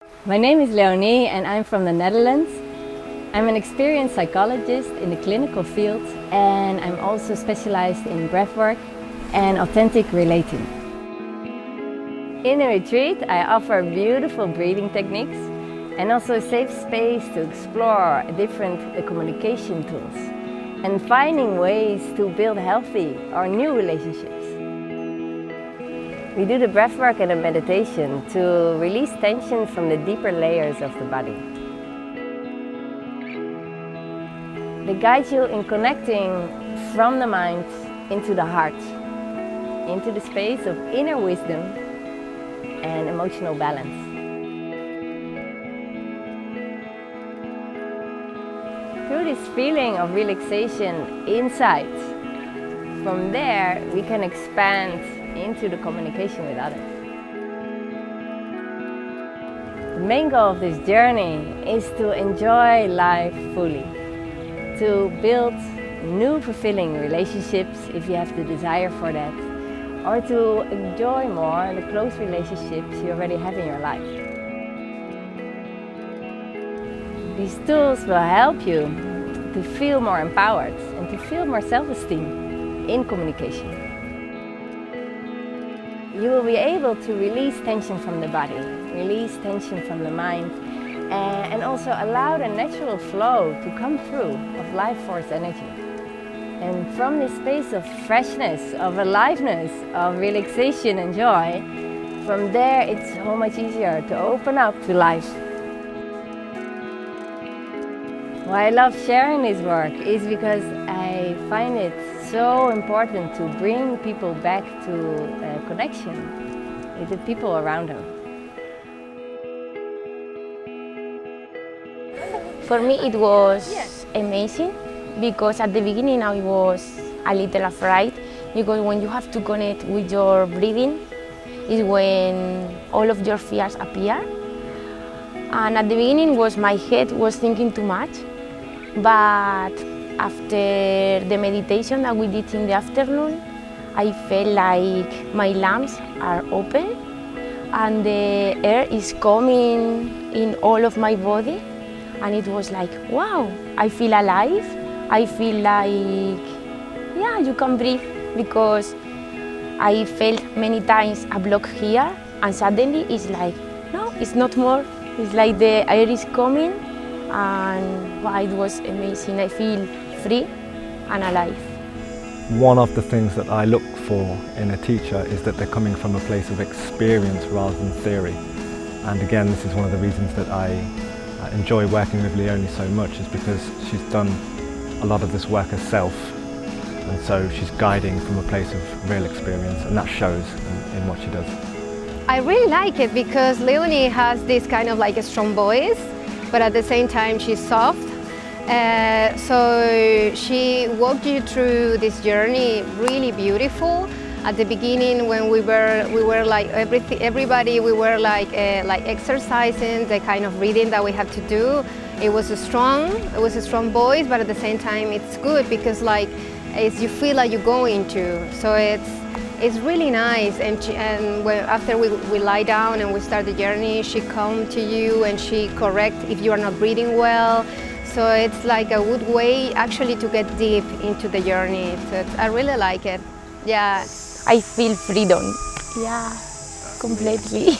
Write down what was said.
My name is Leonie and I'm from the Netherlands. I'm an experienced psychologist in the clinical field and I'm also specialized in breathwork and authentic relating. In a retreat, I offer beautiful breathing techniques and also a safe space to explore different communication tools and finding ways to build healthy or new relationships. We do the breathwork and a meditation to release tension from the deeper layers of the body. They guide you in connecting from the mind into the heart, into the space of inner wisdom and emotional balance. Through this feeling of relaxation inside, from there we can expand into the communication with others. The main goal of this journey is to enjoy life fully, to build new fulfilling relationships if you have the desire for that, or to enjoy more the close relationships you already have in your life. These tools will help you to feel more empowered and to feel more self-esteem in communication. You will be able to release tension from the body, release tension from the mind, and also allow the natural flow to come through of life force energy. And from this space of freshness, of aliveness, of relaxation and joy, from there it's so much easier to open up to life. Why I love sharing this work is because I find it so important to bring people back to a connection with the people around them. For me it was amazing because at the beginning I was a little afraid because when you have to connect with your breathing is when all of your fears appear. And at the beginning my head was thinking too much, but after the meditation that we did in the afternoon, I felt like my lungs are open and the air is coming in all of my body, and it was like, wow, I feel alive. I feel like, yeah, you can breathe, because I felt many times a block here and suddenly it's like, no, it's not more. It's like the air is coming, and wow, it was amazing. I feel free and alive. One of the things that I look for in a teacher is that they're coming from a place of experience rather than theory. And again, this is one of the reasons that I enjoy working with Leonie so much, is because she's done a lot of this work herself, and so she's guiding from a place of real experience, and that shows in what she does. I really like it because Leonie has this kind of like a strong voice, but at the same time she's soft. So she walked you through this journey really beautiful. At the beginning, when we were like everybody, we were like exercising the kind of reading that we have to do. It was a strong voice, but at the same time it's good because like you feel like you're going to. So it's really nice. And after we lie down and we start the journey, she comes to you and she corrects if you are not breathing well. So it's like a good way actually to get deep into the journey. So I really like it. Yeah. I feel freedom. Yeah, completely.